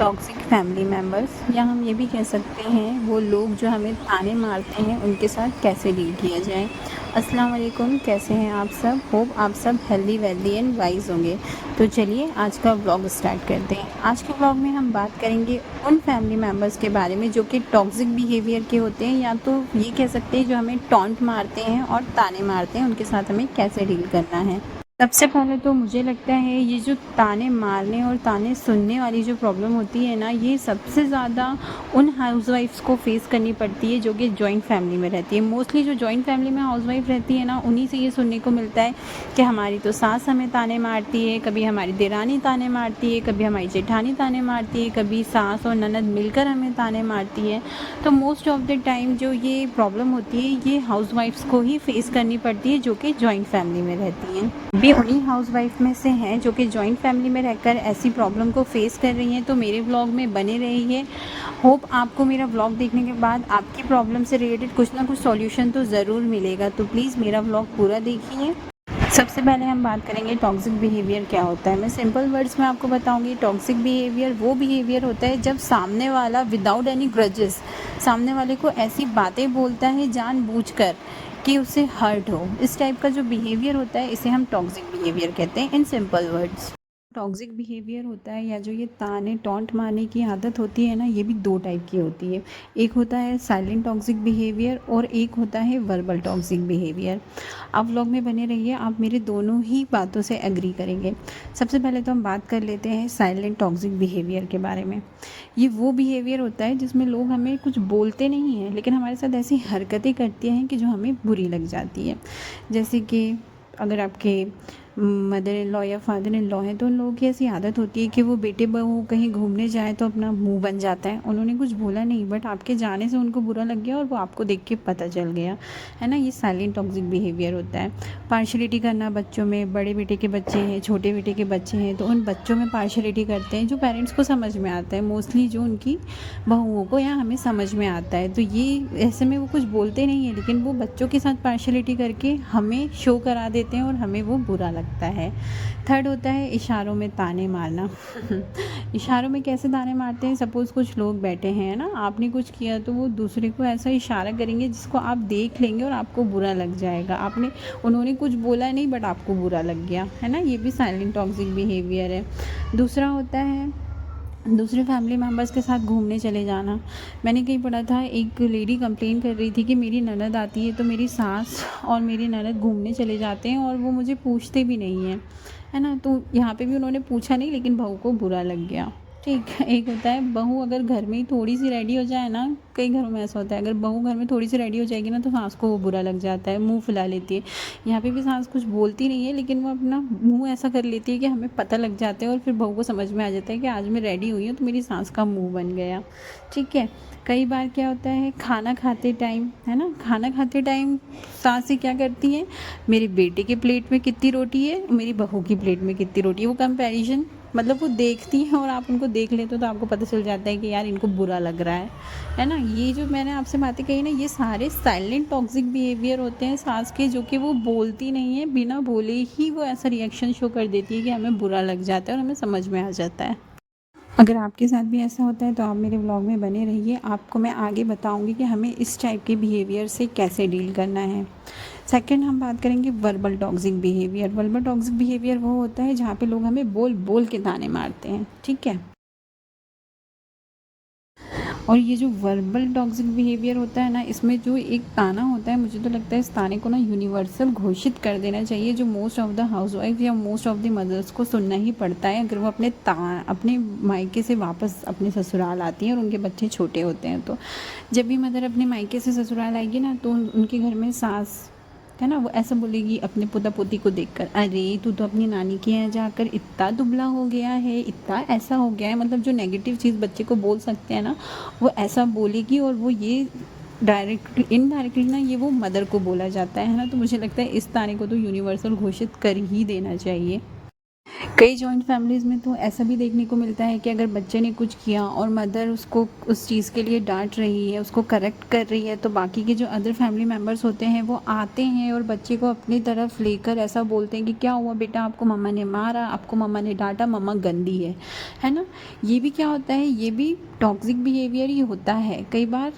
Toxic family members या हम ये भी कह सकते हैं वो लोग जो हमें ताने मारते हैं उनके साथ कैसे डील किया जाए। अस्सलाम वालेकुम, कैसे हैं आप सब? होप आप सब हेल्दी वेल्दी एंड वाइज होंगे। तो चलिए आज का व्लॉग स्टार्ट करते हैं। आज के व्लॉग में हम बात करेंगे उन फैमिली मेम्बर्स के बारे में जो कि टॉक्सिक बिहेवियर के होते हैं, या तो ये कह सकते हैं जो हमें टॉन्ट मारते हैं और ताने मारते हैं, उनके साथ हमें कैसे डील करना है। सबसे पहले तो मुझे लगता है ये जो ताने मारने और ताने सुनने वाली जो प्रॉब्लम होती है ना, ये सबसे ज़्यादा उन हाउसवाइफ्स को फेस करनी पड़ती है जो कि जॉइंट फैमिली में रहती है। मोस्टली जो जॉइंट फैमिली में हाउसवाइफ रहती है ना, उन्हीं से ये सुनने को मिलता है कि हमारी तो सास हमें ताने मारती है, कभी हमारी देरानी ताने मारती है, कभी हमारी जेठानी ताने मारती है, कभी सास और ननद मिलकर हमें ताने मारती है। तो मोस्ट ऑफ द टाइम जो ये प्रॉब्लम होती है ये हाउसवाइफ्स को ही फेस करनी पड़ती है जो कि जॉइंट फैमिली में रहती हैं। भी उन्हीं हाउसवाइफ में से हैं जो कि जॉइंट फैमिली में रहकर ऐसी प्रॉब्लम को फेस कर रही हैं। तो मेरे व्लॉग में बने रहिए। होप आपको मेरा व्लॉग देखने के बाद आपकी प्रॉब्लम से रिलेटेड कुछ ना कुछ सॉल्यूशन तो ज़रूर मिलेगा। तो प्लीज़ मेरा व्लॉग पूरा देखिए। सबसे पहले हम बात करेंगे टॉक्सिक बिहेवियर क्या होता है। मैं सिंपल वर्ड्स में आपको बताऊंगी। टॉक्सिक बिहेवियर वो बिहेवियर होता है जब सामने वाला विदाउट एनी ग्रजेस सामने वाले को ऐसी बातें बोलता है जानबूझकर कि उसे हर्ट हो। इस टाइप का जो बिहेवियर होता है इसे हम टॉक्सिक बिहेवियर कहते हैं in simple words. Toxic behaviour होता है या जो ये ताने टॉन्ट मारने की आदत होती है ना, ये भी दो टाइप की होती है। एक होता है साइलेंट टॉक्सिक बिहेवियर और एक होता है वर्बल टॉक्सिक बिहेवियर। आप व्लॉग में बने रहिए, आप मेरे दोनों ही बातों से एग्री करेंगे। सबसे पहले तो हम बात कर लेते हैं साइलेंट टॉक्सिक बिहेवियर के बारे में। ये वो बिहेवियर होता है जिसमें लोग हमें कुछ बोलते नहीं हैं लेकिन हमारे साथ ऐसी हरकतें करती हैं कि जो हमें बुरी लग जाती है। जैसे कि अगर आपके मदर इन लॉ या फादर इन लॉ हैं तो उन लोगों की ऐसी आदत होती है कि वो बेटे बहू कहीं घूमने जाए तो अपना मुंह बन जाता है। उन्होंने कुछ बोला नहीं बट आपके जाने से उनको बुरा लग गया और वो आपको देख के पता चल गया, है ना। ये साइलेंट टॉक्सिक बिहेवियर होता है। पार्शलिटी करना बच्चों में, बड़े बेटे के बच्चे हैं, छोटे बेटे के बच्चे हैं तो उन बच्चों में पार्शलिटी करते हैं जो पेरेंट्स को समझ में आता है, मोस्टली जो उनकी बहुओं को या हमें समझ में आता है। तो ये ऐसे में वो कुछ बोलते नहीं है लेकिन वो बच्चों के साथ पार्शलिटी करके हमें शो करा देते हैं और हमें वो बुरा लगता है। थर्ड होता है इशारों में ताने मारना। इशारों में कैसे ताने मारते हैं? सपोज़ कुछ लोग बैठे हैं ना, आपने कुछ किया तो वो दूसरे को ऐसा इशारा करेंगे जिसको आप देख लेंगे और आपको बुरा लग जाएगा। उन्होंने कुछ बोला नहीं बट आपको बुरा लग गया, है ना। ये भी साइलेंट टॉक्सिक बिहेवियर है। दूसरा होता है दूसरे फैमिली मेम्बर्स के साथ घूमने चले जाना। मैंने कहीं पढ़ा था, एक लेडी कंप्लेन कर रही थी कि मेरी ननद आती है तो मेरी सास और मेरी ननद घूमने चले जाते हैं और वो मुझे पूछते भी नहीं हैं, है ना। तो यहाँ पे भी उन्होंने पूछा नहीं लेकिन बहू को बुरा लग गया। ठीक है। एक होता है बहू अगर घर में ही थोड़ी सी रेडी हो जाए ना, कई घरों में ऐसा होता है, अगर बहू घर में थोड़ी सी रेडी हो जाएगी ना तो सास को वो बुरा लग जाता है, मुंह फुला लेती है। यहाँ पे भी सास कुछ बोलती नहीं है लेकिन वो अपना मुंह ऐसा कर लेती है कि हमें पता लग जाता है और फिर बहू को समझ में आ जाता है कि आज मैं रेडी हुई हूँ तो मेरी सास का मुंह बन गया। ठीक है। कई बार क्या होता है खाना खाते टाइम, है ना, खाना खाते टाइम सास क्या करती है, मेरे बेटे के प्लेट में कितनी रोटी है, मेरी बहू की प्लेट में कितनी रोटी है, वो कंपैरिजन, मतलब वो देखती हैं और आप उनको देख लेते हो तो आपको पता चल जाता है कि यार इनको बुरा लग रहा है ना। ये जो मैंने आपसे बातें कही ना, ये सारे साइलेंट टॉक्सिक बिहेवियर होते हैं सास के, जो कि वो बोलती नहीं है, बिना बोले ही वो ऐसा रिएक्शन शो कर देती है कि हमें बुरा लग जाता है और हमें समझ में आ जाता है। अगर आपके साथ भी ऐसा होता है तो आप मेरे व्लॉग में बने रहिए, आपको मैं आगे बताऊंगी कि हमें इस टाइप के बिहेवियर से कैसे डील करना है। सेकंड हम बात करेंगे verbal toxic behaviour. Verbal toxic behaviour वो होता है जहाँ पे लोग हमें बोल बोल के ताने मारते हैं। ठीक है। और ये जो वर्बल टॉक्सिक बिहेवियर होता है ना, इसमें जो एक ताना होता है, मुझे तो लगता है इस ताने को ना यूनिवर्सल घोषित कर देना चाहिए, जो मोस्ट ऑफ द हाउसवाइफ या मोस्ट ऑफ द मदर्स को सुनना ही पड़ता है अगर वो अपने मायके से वापस अपने ससुराल आती हैं और उनके बच्चे छोटे होते हैं। तो जब भी मदर अपने मायके से ससुराल आएगी ना तो उनके घर में सास, है ना, वो ऐसा बोलेगी अपने पोता पोती को देखकर, अरे तू तो अपनी नानी के यहाँ जाकर इतना दुबला हो गया है, इतना ऐसा हो गया है। मतलब जो नेगेटिव चीज़ बच्चे को बोल सकते हैं ना, वो ऐसा बोलेगी और वो ये डायरेक्टली इनडायरेक्टली ना ये वो मदर को बोला जाता है ना। तो मुझे लगता है इस ताने को तो यूनिवर्सल घोषित कर ही देना चाहिए। कई जॉइंट फैमिलीज़ में तो ऐसा भी देखने को मिलता है कि अगर बच्चे ने कुछ किया और मदर उसको उस चीज़ के लिए डांट रही है, उसको करेक्ट कर रही है, तो बाकी के जो अदर फैमिली मेम्बर्स होते हैं वो आते हैं और बच्चे को अपनी तरफ लेकर ऐसा बोलते हैं कि क्या हुआ बेटा, आपको मम्मा ने मारा, आपको मम्मा ने डांटा, मम्मा गंदी है ना। ये भी क्या होता है, ये भी टॉक्सिक बिहेवियर ही होता है। कई बार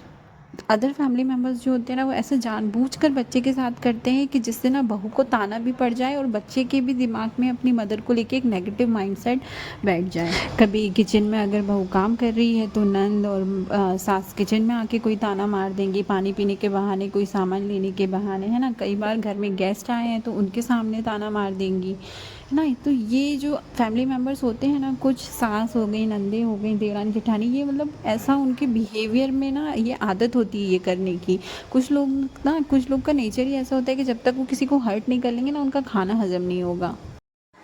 अदर फैमिली मेम्बर्स जो होते हैं ना, वो ऐसे जानबूझकर बच्चे के साथ करते हैं कि जिससे ना बहू को ताना भी पड़ जाए और बच्चे के भी दिमाग में अपनी मदर को लेके एक नेगेटिव माइंडसेट बैठ जाए। कभी किचन में अगर बहू काम कर रही है तो नंद और सास किचन में आके कोई ताना मार देंगी, पानी पीने के बहाने, कोई सामान लेने के बहाने, है ना। कई बार घर में गेस्ट आए हैं तो उनके सामने ताना मार देंगी, है ना। तो ये जो फैमिली मेम्बर्स होते हैं ना, कुछ सास हो गई, नंदे हो गई, देवरानी जेठानी, ये मतलब ऐसा उनके बिहेवियर में ना ये आदत होती है ये करने की। कुछ लोग का नेचर ही ऐसा होता है कि जब तक वो किसी को हर्ट नहीं कर लेंगे ना, उनका खाना हजम नहीं होगा।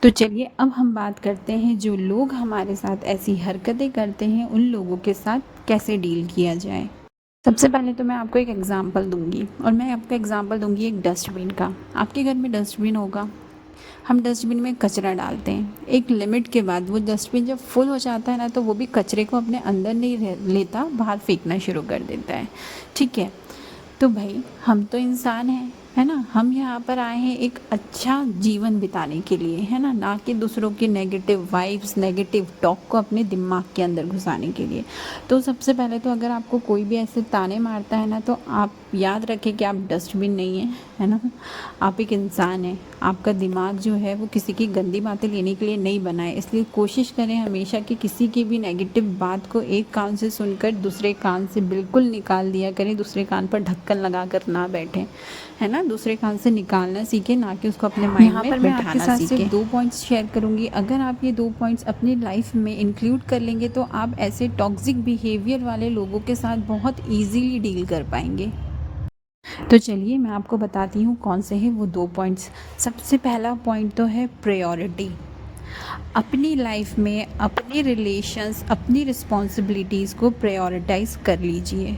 तो चलिए अब हम बात करते हैं जो लोग हमारे साथ ऐसी हरकतें करते हैं उन लोगों के साथ कैसे डील किया जाए। सबसे पहले तो मैं आपको एक एग्ज़ाम्पल दूंगी, और मैं आपको एग्ज़ाम्पल दूंगी एक डस्टबिन का। आपके घर में डस्टबिन होगा, हम डस्टबिन में कचरा डालते हैं, एक लिमिट के बाद वो डस्टबिन जब फुल हो जाता है ना, तो वो भी कचरे को अपने अंदर नहीं लेता, बाहर फेंकना शुरू कर देता है। ठीक है, तो भाई हम तो इंसान हैं, है ना। हम यहाँ पर आए हैं एक अच्छा जीवन बिताने के लिए, है ना कि दूसरों की नेगेटिव वाइब्स, नेगेटिव टॉक को अपने दिमाग के अंदर घुसाने के लिए। तो सबसे पहले तो अगर आपको कोई भी ऐसे ताने मारता है ना, तो आप याद रखें कि आप डस्टबिन नहीं हैं, है ना। आप एक इंसान हैं, आपका दिमाग जो है वो किसी की गंदी बातें लेने के लिए नहीं बना है। इसलिए कोशिश करें हमेशा कि किसी की भी नेगेटिव बात को एक कान से सुनकर दूसरे कान से बिल्कुल निकाल दिया करें। दूसरे कान पर ढक्कन लगा कर ना बैठें, है ना। दूसरे कान से निकालना सीखें, ना कि उसको अपने माइंड में बिठाना सीखें। यहाँ पर मैं आपके साथ सिर्फ 2 पॉइंट्स शेयर करूँगी। अगर आप ये 2 पॉइंट्स अपनी लाइफ में इंक्लूड कर लेंगे तो आप ऐसे टॉक्सिक बिहेवियर वाले लोगों के साथ बहुत ईजीली डील कर पाएंगे। तो चलिए मैं आपको बताती हूँ कौन से हैं वो 2 पॉइंट्स। सबसे पहला पॉइंट तो है प्रायोरिटी। अपनी लाइफ में अपने रिलेशंस, अपनी रिस्पॉन्सिबिलिटीज़ को प्रायोरिटाइज कर लीजिए।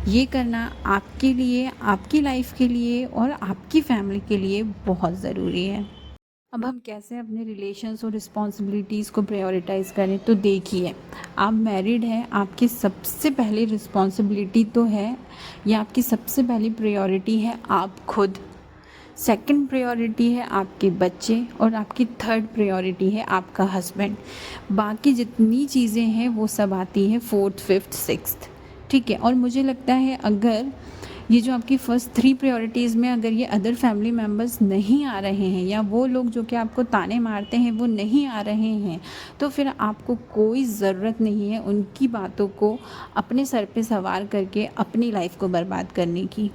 ये करना आपके लिए, आपकी लाइफ के लिए और आपकी फैमिली के लिए बहुत ज़रूरी है। अब हम कैसे अपने रिलेशंस और रिस्पॉन्सिबिलिटीज़ को प्रायोरिटाइज़ करें, तो देखिए, आप मैरिड हैं, आपकी सबसे पहली रिस्पॉन्सिबिलिटी तो है, या आपकी सबसे पहली प्रायोरिटी है आप खुद। सेकंड प्रायोरिटी है आपके बच्चे, और आपकी थर्ड प्रायोरिटी है आपका हस्बैंड। बाकी जितनी चीज़ें हैं वो सब आती हैं फोर्थ, फिफ्थ, सिक्स्थ। ठीक है, और मुझे लगता है अगर ये जो आपकी फर्स्ट 3 प्रायोरिटीज़ में अगर ये अदर फैमिली मेम्बर्स नहीं आ रहे हैं, या वो लोग जो कि आपको ताने मारते हैं वो नहीं आ रहे हैं, तो फिर आपको कोई ज़रूरत नहीं है उनकी बातों को अपने सर पे सवार करके अपनी लाइफ को बर्बाद करने की।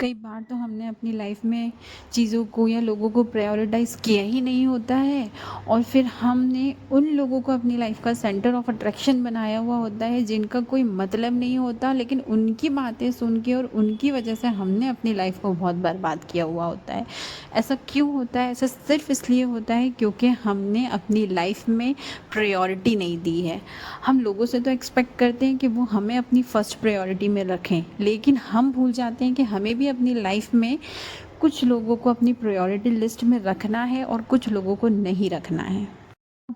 कई बार तो हमने अपनी लाइफ में चीज़ों को या लोगों को प्रायोरिटाइज़ किया ही नहीं होता है, और फिर हमने उन लोगों को अपनी लाइफ का सेंटर ऑफ अट्रैक्शन बनाया हुआ होता है जिनका कोई मतलब नहीं होता, लेकिन उनकी बातें सुन के और उनकी वजह से हमने अपनी लाइफ को बहुत बर्बाद किया हुआ होता है। ऐसा क्यों होता है? ऐसा सिर्फ इसलिए होता है क्योंकि हमने अपनी लाइफ में प्रायोरिटी नहीं दी है। हम लोगों से तो एक्सपेक्ट करते हैं कि वो हमें अपनी फ़र्स्ट प्रायोरिटी में रखें, लेकिन हम भूल जाते हैं कि हमें भी अपनी लाइफ में कुछ लोगों को अपनी प्रायोरिटी लिस्ट में रखना है और कुछ लोगों को नहीं रखना है।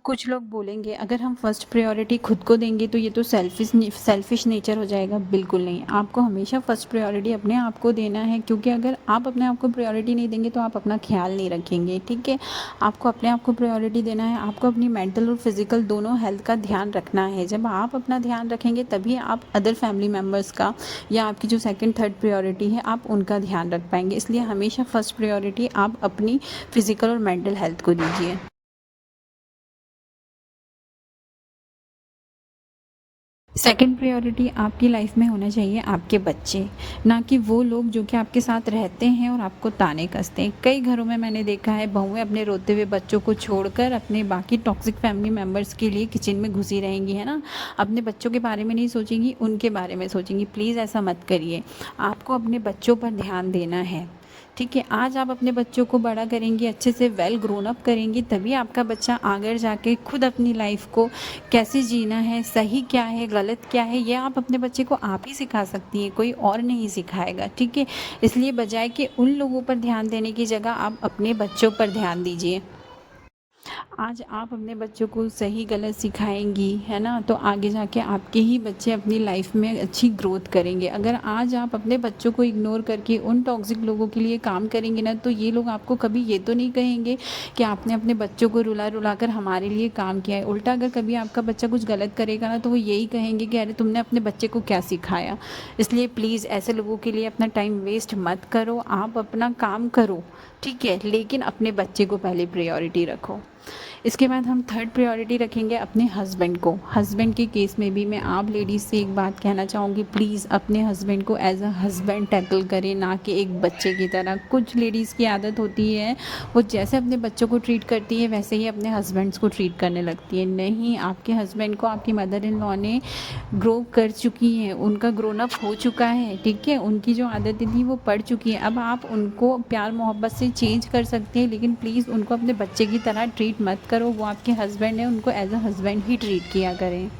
कुछ लोग बोलेंगे अगर हम फर्स्ट प्रायोरिटी खुद को देंगे तो ये तो सेल्फिश नेचर हो जाएगा। बिल्कुल नहीं, आपको हमेशा फर्स्ट प्रायोरिटी अपने आप को देना है, क्योंकि अगर आप अपने आप को प्रायोरिटी नहीं देंगे तो आप अपना ख्याल नहीं रखेंगे। ठीक है, आपको अपने आप को प्रायोरिटी देना है, आपको अपनी मेंटल और फिजिकल दोनों हेल्थ का ध्यान रखना है। जब आप अपना ध्यान रखेंगे तभी आप अदर फैमिली मेम्बर्स का, या आपकी जो सेकेंड थर्ड प्रायोरिटी है, आप उनका ध्यान रख पाएंगे। इसलिए हमेशा फर्स्ट प्रायोरिटी आप अपनी फिजिकल और मेंटल हेल्थ को दीजिए। सेकंड प्रायोरिटी आपकी लाइफ में होना चाहिए आपके बच्चे, ना कि वो लोग जो कि आपके साथ रहते हैं और आपको ताने कसते हैं। कई घरों में मैंने देखा है बहुएं अपने रोते हुए बच्चों को छोड़कर अपने बाकी टॉक्सिक फैमिली मेम्बर्स के लिए किचन में घुसी रहेंगी, है ना। अपने बच्चों के बारे में नहीं सोचेंगी, उनके बारे में सोचेंगी। प्लीज़ ऐसा मत करिए, आपको अपने बच्चों पर ध्यान देना है। ठीक है, आज आप अपने बच्चों को बड़ा करेंगी, अच्छे से वेल ग्रोन अप करेंगी, तभी आपका बच्चा आगे जाके खुद अपनी लाइफ को कैसे जीना है, सही क्या है, गलत क्या है, ये आप अपने बच्चे को आप ही सिखा सकती हैं, कोई और नहीं सिखाएगा। ठीक है, इसलिए बजाय कि उन लोगों पर ध्यान देने की जगह आप अपने बच्चों पर ध्यान दीजिए। आज आप अपने बच्चों को सही गलत सिखाएंगी, है ना, तो आगे जाके आपके ही बच्चे अपनी लाइफ में अच्छी ग्रोथ करेंगे। अगर आज आप अपने बच्चों को इग्नोर करके उन टॉक्सिक लोगों के लिए काम करेंगे ना, तो ये लोग आपको कभी ये तो नहीं कहेंगे कि आपने अपने बच्चों को रुला रुला कर हमारे लिए काम किया है। उल्टा अगर कभी आपका बच्चा कुछ गलत करेगा ना, तो वो यही कहेंगे कि अरे तुमने अपने बच्चे को क्या सिखाया। इसलिए प्लीज़ ऐसे लोगों के लिए अपना टाइम वेस्ट मत करो, आप अपना काम करो, ठीक है, लेकिन अपने बच्चे को पहले प्रायोरिटी रखो। इसके बाद हम थर्ड प्रायोरिटी रखेंगे अपने हस्बैंड को। हस्बैंड के केस में भी मैं आप लेडीज़ से एक बात कहना चाहूँगी, प्लीज़ अपने हस्बैंड को एज अ हस्बैंड टैकल करें, ना कि एक बच्चे की तरह। कुछ लेडीज़ की आदत होती है, वो जैसे अपने बच्चों को ट्रीट करती है वैसे ही अपने हस्बैंड्स को ट्रीट करने लगती है। नहीं, आपके हस्बैंड को आपकी मदर इन लॉ ने ग्रो कर चुकी हैं, उनका ग्रोन अप हो चुका है, ठीक है, उनकी जो आदतें थी वो पड़ चुकी हैं। अब आप उनको प्यार मोहब्बत से चेंज कर सकते हैं, लेकिन प्लीज़ उनको अपने बच्चे की तरह ट्रीट मत करो। वो आपके हस्बैंड है, उनको एज अ हस्बैंड ही ट्रीट किया करें।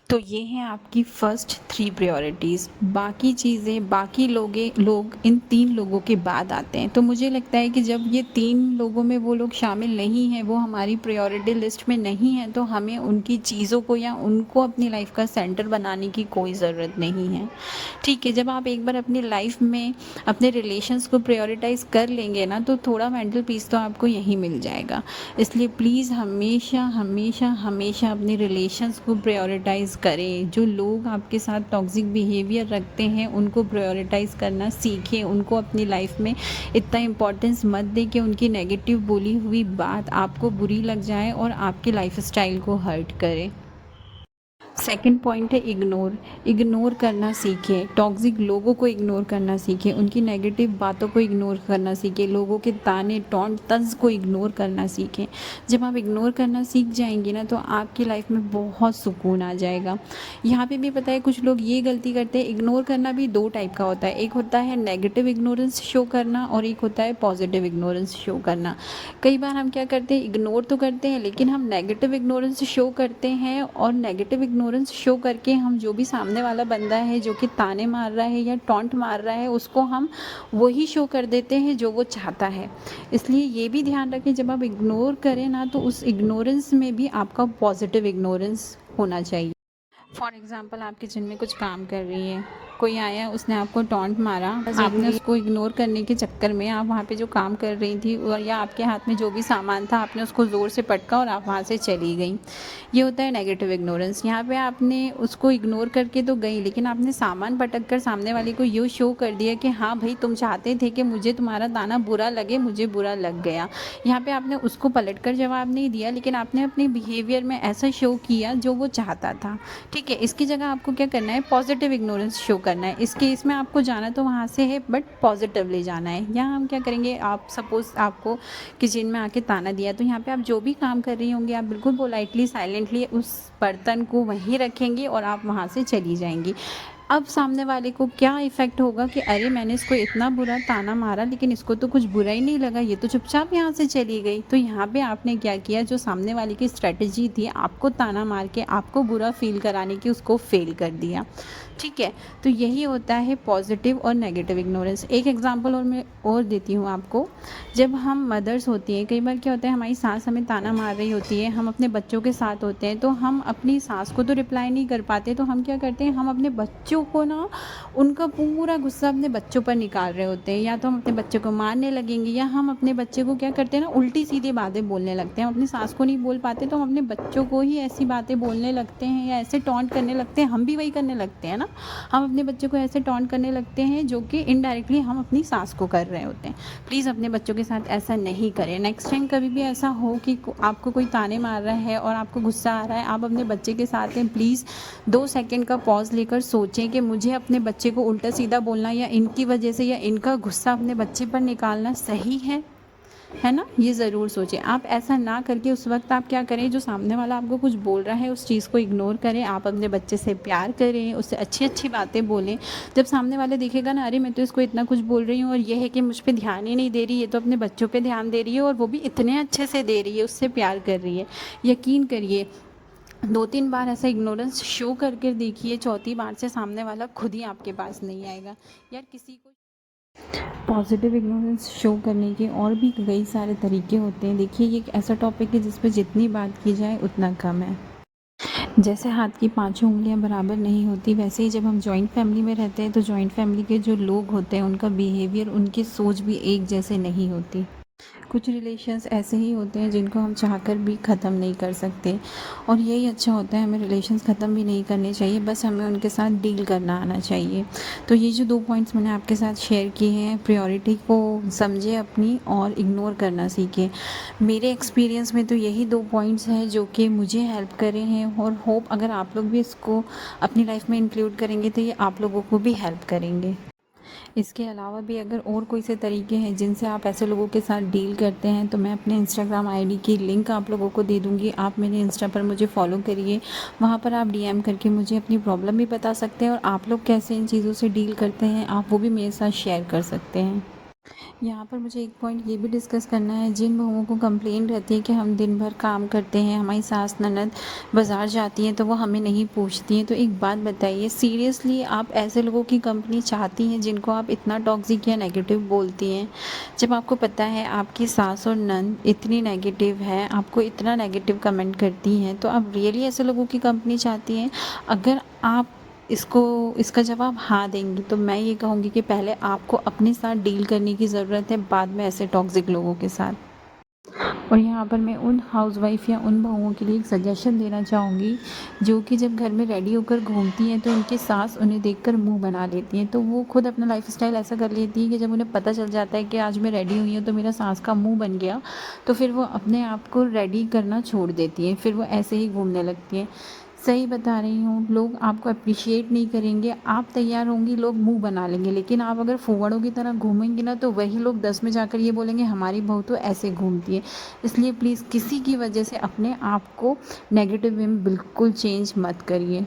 तो ये हैं आपकी फर्स्ट 3 प्रायोरिटीज़। बाकी चीज़ें, बाकी लोग इन 3 लोगों के बाद आते हैं। तो मुझे लगता है कि जब ये 3 लोगों में वो लोग शामिल नहीं हैं, वो हमारी प्रायोरिटी लिस्ट में नहीं है, तो हमें उनकी चीज़ों को या उनको अपनी लाइफ का सेंटर बनाने की कोई ज़रूरत नहीं है, ठीक है। जब आप एक बार अपनी लाइफ में अपने रिलेशंस को प्रायोरिटाइज़ कर लेंगे ना, तो थोड़ा मेंटल पीस तो आपको यहीं मिल जाएगा। इसलिए प्लीज़ हमेशा हमेशा हमेशा अपने रिलेशंस को प्रायोरिटाइज़ करें। जो लोग आपके साथ टॉक्सिक बिहेवियर रखते हैं उनको प्रायोरिटाइज़ करना सीखें। उनको अपनी लाइफ में इतना इम्पोर्टेंस मत दें कि उनकी नेगेटिव बोली हुई बात आपको बुरी लग जाए और आपकी लाइफ स्टाइल को हर्ट करे। सेकंड पॉइंट है इग्नोर करना सीखें। टॉक्सिक लोगों को इग्नोर करना सीखें, उनकी नेगेटिव बातों को इग्नोर करना सीखें, लोगों के ताने टॉन्ट तंज को इग्नोर करना सीखें। जब आप इग्नोर करना सीख जाएंगे ना, तो आपकी लाइफ में बहुत सुकून आ जाएगा। यहाँ पे भी पता है कुछ लोग ये गलती करते हैं, इग्नोर करना भी 2 टाइप का होता है। एक होता है नेगेटिव इग्नोरेंस शो करना और एक होता है पॉजिटिव इग्नोरेंस शो करना। कई बार हम क्या करते हैं, इग्नोर तो करते हैं लेकिन हम नेगेटिव इग्नोरेंस शो करते हैं, और नेगेटिव इग्नोरेंस शो करके हम जो भी सामने वाला बंदा है जो कि ताने मार रहा है या टॉन्ट मार रहा है, उसको हम वही शो कर देते हैं जो वो चाहता है। इसलिए ये भी ध्यान रखें, जब आप इग्नोर करें ना, तो उस इग्नोरेंस में भी आपका पॉजिटिव इग्नोरेंस होना चाहिए। फॉर एग्ज़ाम्पल, आप किचन में कुछ काम कर रही हैं, कोई आया, उसने आपको टॉन्ट मारा, आपने उसको इग्नोर करने के चक्कर में आप वहाँ पे जो काम कर रही थी और या आपके हाथ में जो भी सामान था, आपने उसको ज़ोर से पटका और आप वहाँ से चली गई। ये होता है नेगेटिव इग्नोरेंस। यहाँ पे आपने उसको इग्नोर करके तो गई, लेकिन आपने सामान पटक कर सामने वाले को ये शो कर दिया कि हाँ भाई, तुम चाहते थे कि मुझे तुम्हारा ताना बुरा लगे, मुझे बुरा लग गया। यहाँ पे आपने उसको पलट कर जवाब नहीं दिया, लेकिन आपने अपने बिहेवियर में ऐसा शो किया जो वो चाहता था, ठीक है। इसकी जगह आपको क्या करना है, पॉजिटिव इग्नोरेंस शो करना है। इस केस में आपको जाना तो वहाँ से है, बट पॉजिटिवली जाना है। यहाँ हम क्या करेंगे, आप सपोज़ आपको किचन में आके ताना दिया, तो यहाँ पे आप जो भी काम कर रही होंगी, आप बिल्कुल पोलाइटली साइलेंटली उस बर्तन को वहीं रखेंगी और आप वहाँ से चली जाएंगी। अब सामने वाले को क्या इफ़ेक्ट होगा कि अरे मैंने इसको इतना बुरा ताना मारा लेकिन इसको तो कुछ बुरा ही नहीं लगा, ये तो चुपचाप यहाँ से चली गई। तो यहाँ पे आपने क्या किया, जो सामने वाले की स्ट्रेटजी थी आपको ताना मार के आपको बुरा फील कराने की, उसको फेल कर दिया, ठीक है। तो यही होता है पॉजिटिव और नेगेटिव इग्नोरेंस। एक एग्जांपल और मैं और देती हूँ आपको। जब हम मदर्स होती हैं, कई बार क्या होता है, हमारी सास हमें ताना मार रही होती है, हम अपने बच्चों के साथ होते हैं, तो हम अपनी सास को तो रिप्लाई नहीं कर पाते, तो हम क्या करते हैं, हम अपने बच्चों को ना, उनका पूरा गुस्सा अपने बच्चों पर निकाल रहे होते हैं। या तो हम अपने बच्चे को मारने लगेंगे, या हम अपने बच्चे को क्या करते हैं ना, उल्टी सीधी बातें बोलने लगते हैं। हम अपनी सास को नहीं बोल पाते तो हम अपने बच्चों को ही ऐसी बातें बोलने लगते हैं या ऐसे टॉन्ट करने लगते हैं। हम भी वही करने लगते हैं ना, हम अपने बच्चे को ऐसे टॉन्ट करने लगते हैं जो कि इनडायरेक्टली हम अपनी सास को कर रहे होते हैं। प्लीज़ अपने बच्चों के साथ ऐसा नहीं करें। नेक्स्ट टाइम कभी भी ऐसा हो कि आपको कोई ताने मार रहा है और आपको गुस्सा आ रहा है, आप अपने बच्चे के साथ हैं, प्लीज़ 2 सेकंड का पॉज लेकर सोचें कि मुझे अपने बच्चे को उल्टा सीधा बोलना या इनकी वजह से या इनका गुस्सा अपने बच्चे पर निकालना सही है ना। ये ज़रूर सोचें। आप ऐसा ना करके उस वक्त आप क्या करें, जो सामने वाला आपको कुछ बोल रहा है उस चीज़ को इग्नोर करें। आप अपने बच्चे से प्यार करें, उससे अच्छी अच्छी बातें बोलें। जब सामने वाले देखेगा ना, अरे मैं तो इसको इतना कुछ बोल रही हूँ और ये है कि मुझ पे ध्यान ही नहीं दे रही, ये तो अपने बच्चों पे ध्यान दे रही है और वो भी इतने अच्छे से दे रही है, उससे प्यार कर रही है, यकीन करिए 2-3 बार ऐसा इग्नोरेंस शो करके देखिए, चौथी बार से सामने वाला खुद ही आपके पास नहीं आएगा। यार किसी को पॉजिटिव इग्नोरेंस शो करने के और भी कई सारे तरीके होते हैं। देखिए, ये एक ऐसा टॉपिक है जिस पे जितनी बात की जाए उतना कम है। जैसे हाथ की पांचों उंगलियां बराबर नहीं होती, वैसे ही जब हम जॉइंट फैमिली में रहते हैं तो जॉइंट फैमिली के जो लोग होते हैं उनका बिहेवियर, उनकी सोच भी एक जैसे नहीं होती। कुछ रिलेशंस ऐसे ही होते हैं जिनको हम चाहकर भी ख़त्म नहीं कर सकते, और यही अच्छा होता है। हमें रिलेशंस ख़त्म भी नहीं करने चाहिए, बस हमें उनके साथ डील करना आना चाहिए। तो ये जो 2 पॉइंट्स मैंने आपके साथ शेयर किए हैं, प्रायोरिटी को समझे अपनी और इग्नोर करना सीखें। मेरे एक्सपीरियंस में तो यही 2 पॉइंट्स हैं जो कि मुझे हेल्प करे हैं, और होप अगर आप लोग भी इसको अपनी लाइफ में इंक्लूड करेंगे तो ये आप लोगों को भी हेल्प करेंगे। इसके अलावा भी अगर और कोई से तरीके हैं जिनसे आप ऐसे लोगों के साथ डील करते हैं, तो मैं अपने इंस्टाग्राम आईडी की लिंक आप लोगों को दे दूँगी। आप मेरे इंस्टा पर मुझे फॉलो करिए, वहाँ पर आप डीएम करके मुझे अपनी प्रॉब्लम भी बता सकते हैं, और आप लोग कैसे इन चीज़ों से डील करते हैं आप वो भी मेरे साथ शेयर कर सकते हैं। यहाँ पर मुझे एक पॉइंट ये भी डिस्कस करना है, जिन बहुओं को कंप्लेन रहती है कि हम दिन भर काम करते हैं, हमारी सास ननद बाज़ार जाती हैं तो वो हमें नहीं पूछती हैं। तो एक बात बताइए, सीरियसली आप ऐसे लोगों की कंपनी चाहती हैं जिनको आप इतना टॉक्सिक या नेगेटिव बोलती हैं? जब आपको पता है आपकी सास और ननद इतनी नेगेटिव है, आपको इतना नेगेटिव कमेंट करती हैं, तो आप रियली ऐसे लोगों की कंपनी चाहती हैं? अगर आप इसका जवाब हाँ देंगी, तो मैं ये कहूँगी कि पहले आपको अपने साथ डील करने की ज़रूरत है, बाद में ऐसे टॉक्सिक लोगों के साथ। और यहाँ पर मैं उन हाउसवाइफ़ या उन बहुओं के लिए एक सजेशन देना चाहूँगी जो कि जब घर में रेडी होकर घूमती हैं तो उनकी सास उन्हें देखकर मुंह बना लेती हैं। तो वो खुद अपना लाइफस्टाइल ऐसा कर लेती है कि जब उन्हें पता चल जाता है कि आज मैं रेडी हुई हूँ तो मेरा सास का मुंह बन गया, तो फिर वो अपने आप को रेडी करना छोड़ देती हैं, फिर वो ऐसे ही घूमने लगती हैं। सही बता रही हूँ, लोग आपको अप्रिशिएट नहीं करेंगे, आप तैयार होंगी लोग मुंह बना लेंगे, लेकिन आप अगर फूहड़ों की तरह घूमेंगी ना तो वही लोग 10 में जाकर ये बोलेंगे हमारी बहू तो ऐसे घूमती है। इसलिए प्लीज़ किसी की वजह से अपने आप को नेगेटिव वे में बिल्कुल चेंज मत करिए।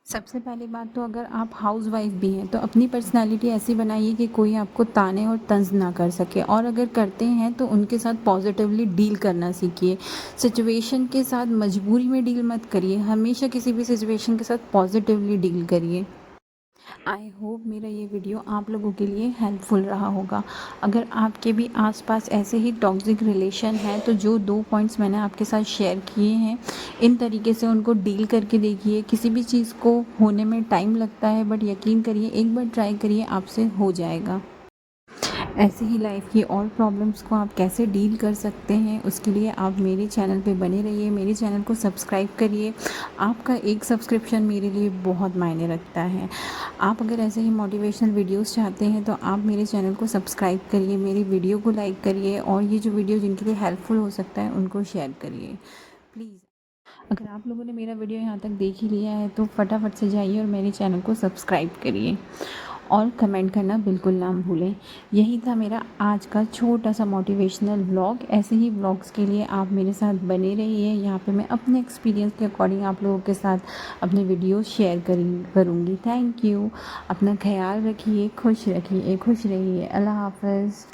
सबसे पहली बात तो अगर आप हाउसवाइफ भी हैं तो अपनी पर्सनालिटी ऐसी बनाइए कि कोई आपको ताने और तंज ना कर सके, और अगर करते हैं तो उनके साथ पॉजिटिवली डील करना सीखिए। सिचुएशन के साथ मजबूरी में डील मत करिए, हमेशा किसी भी सिचुएशन के साथ पॉजिटिवली डील करिए। आई होप मेरा ये वीडियो आप लोगों के लिए हेल्पफुल रहा होगा। अगर आपके भी आसपास ऐसे ही टॉक्सिक रिलेशन हैं तो जो 2 पॉइंट्स मैंने आपके साथ शेयर किए हैं, इन तरीके से उनको डील करके देखिए। किसी भी चीज़ को होने में टाइम लगता है, बट यकीन करिए एक बार ट्राई करिए, आपसे हो जाएगा। ऐसे ही लाइफ की और प्रॉब्लम्स को आप कैसे डील कर सकते हैं, उसके लिए आप मेरे चैनल पे बने रहिए, मेरे चैनल को सब्सक्राइब करिए। आपका एक सब्सक्रिप्शन मेरे लिए बहुत मायने रखता है। आप अगर ऐसे ही मोटिवेशनल वीडियोस चाहते हैं तो आप मेरे चैनल को सब्सक्राइब करिए, मेरी वीडियो को लाइक करिए, और ये जो वीडियो जिनके लिए हेल्पफुल हो सकता है उनको शेयर करिए प्लीज़। अगर आप लोगों ने मेरा वीडियो यहाँ तक देख ही लिया है तो फटाफट से जाइए और मेरे चैनल को सब्सक्राइब करिए, और कमेंट करना बिल्कुल ना भूलें। यही था मेरा आज का छोटा सा मोटिवेशनल व्लॉग। ऐसे ही व्लॉग्स के लिए आप मेरे साथ बने रहिए। यहाँ पे मैं अपने एक्सपीरियंस के अकॉर्डिंग आप लोगों के साथ अपने वीडियो शेयर करूँगी। Thank you. अपना ख्याल रखिए, खुश रहिए। अल्लाह हाफ़िज़।